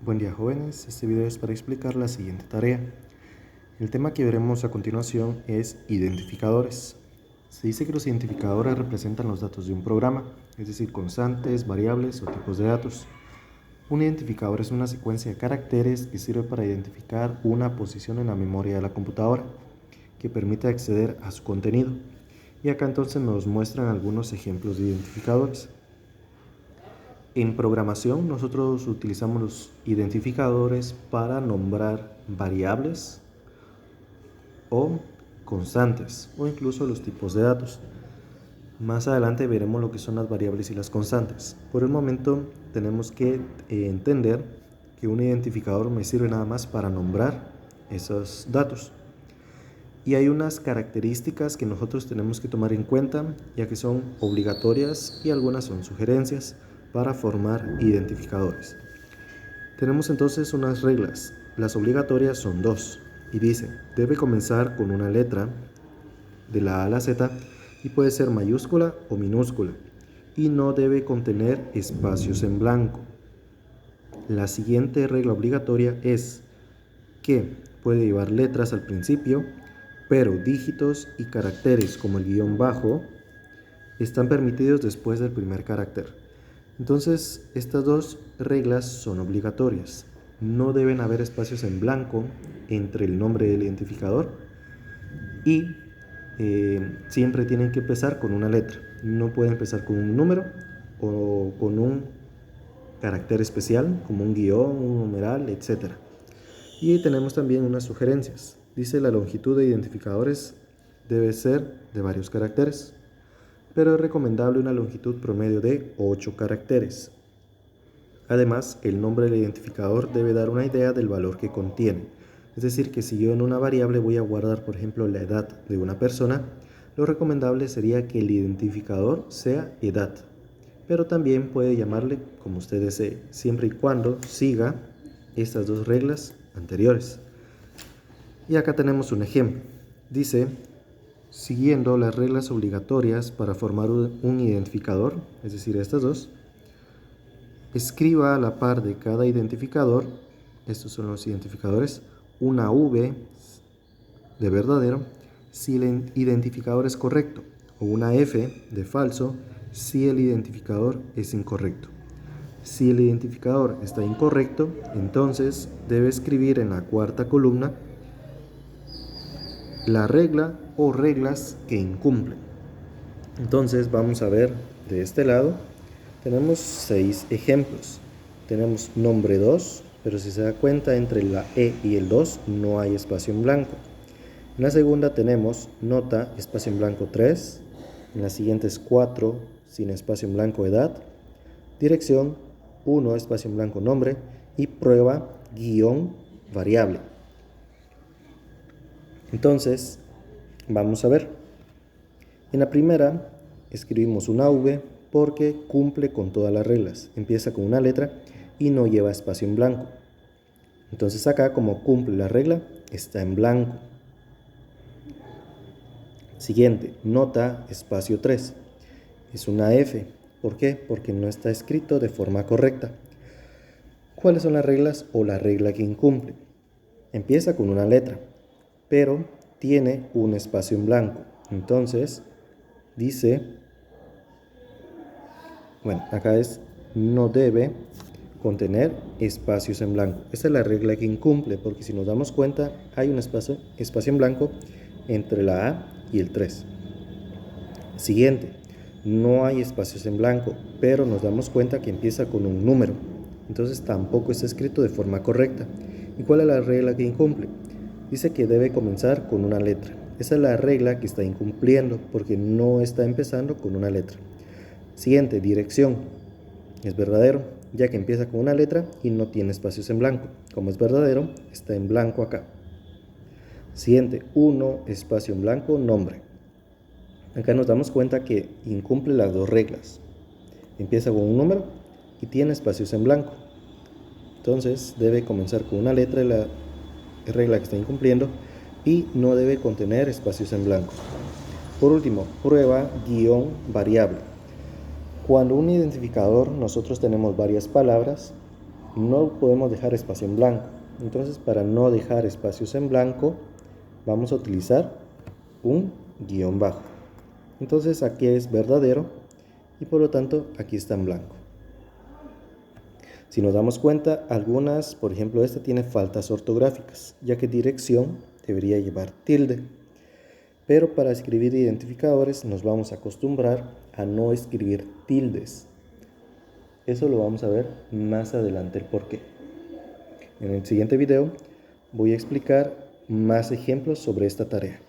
Buen día jóvenes, este video es para explicar la siguiente tarea. El tema que veremos a continuación es identificadores. Se dice que los identificadores representan los datos de un programa, es decir, constantes, variables o tipos de datos. Un identificador es una secuencia de caracteres que sirve para identificar una posición en la memoria de la computadora, que permite acceder a su contenido. Y acá entonces nos muestran algunos ejemplos de identificadores. En programación nosotros utilizamos los identificadores para nombrar variables o constantes o incluso los tipos de datos. Más adelante veremos lo que son las variables y las constantes. Por el momento tenemos que entender que un identificador me sirve nada más para nombrar esos datos. Y hay unas características que nosotros tenemos que tomar en cuenta, ya que son obligatorias y algunas son sugerencias para formar identificadores. Tenemos entonces unas reglas. Las obligatorias son dos y dice, debe comenzar con una letra de la A a la Z y puede ser mayúscula o minúscula y no debe contener espacios en blanco. La siguiente regla obligatoria es que puede llevar letras al principio, pero dígitos y caracteres como el guión bajo están permitidos después del primer carácter. Entonces, estas dos reglas son obligatorias. No deben haber espacios en blanco entre el nombre del identificador y siempre tienen que empezar con una letra. No pueden empezar con un número o con un carácter especial, como un guión, un numeral, etc. Y tenemos también unas sugerencias. Dice la longitud de identificadores debe ser de varios caracteres, pero es recomendable una longitud promedio de 8 caracteres. Además, el nombre del identificador debe dar una idea del valor que contiene. Es decir, que si yo en una variable voy a guardar, por ejemplo, la edad de una persona, lo recomendable sería que el identificador sea edad. Pero también puede llamarle como usted desee, siempre y cuando siga estas dos reglas anteriores. Y acá tenemos un ejemplo. Dice, siguiendo las reglas obligatorias para formar un identificador, es decir, estas dos, escriba a la par de cada identificador, estos son los identificadores, una V de verdadero si el identificador es correcto, o una F de falso si el identificador es incorrecto. Si el identificador está incorrecto, entonces debe escribir en la cuarta columna la regla o reglas que incumplen. Entonces vamos a ver de este lado, tenemos 6 ejemplos. Tenemos nombre 2, pero si se da cuenta entre la E y el 2 no hay espacio en blanco. En la segunda tenemos nota, espacio en blanco 3, en la siguiente es 4, sin espacio en blanco edad, dirección 1, espacio en blanco nombre y prueba guión variable. Entonces, vamos a ver. En la primera, escribimos una V porque cumple con todas las reglas. Empieza con una letra y no lleva espacio en blanco. Entonces acá, como cumple la regla, está en blanco. Siguiente, nota, espacio 3. Es una F. ¿Por qué? Porque no está escrito de forma correcta. ¿Cuáles son las reglas o la regla que incumple? Empieza con una letra, pero tiene un espacio en blanco. Entonces, dice, bueno, acá es, no debe contener espacios en blanco. Esta es la regla que incumple, porque si nos damos cuenta, hay un espacio en blanco entre la A y el 3. Siguiente, no hay espacios en blanco, pero nos damos cuenta que empieza con un número. Entonces tampoco está escrito de forma correcta. ¿Y cuál es la regla que incumple? Dice que debe comenzar con una letra. Esa es la regla que está incumpliendo porque no está empezando con una letra. Siguiente, dirección. Es verdadero, ya que empieza con una letra y no tiene espacios en blanco. Como es verdadero, está en blanco acá. Siguiente, 1, espacio en blanco, nombre. Acá nos damos cuenta que incumple las dos reglas. Empieza con un número y tiene espacios en blanco. Entonces debe comenzar con una letra de la regla que está incumpliendo y no debe contener espacios en blanco. Por último, prueba guión variable. Cuando un identificador nosotros tenemos varias palabras, no podemos dejar espacio en blanco. Entonces, para no dejar espacios en blanco, vamos a utilizar un guión bajo. Entonces, aquí es verdadero y por lo tanto, aquí está en blanco. Si nos damos cuenta, algunas, por ejemplo, esta tiene faltas ortográficas, ya que dirección debería llevar tilde. Pero para escribir identificadores nos vamos a acostumbrar a no escribir tildes. Eso lo vamos a ver más adelante el porqué. En el siguiente video voy a explicar más ejemplos sobre esta tarea.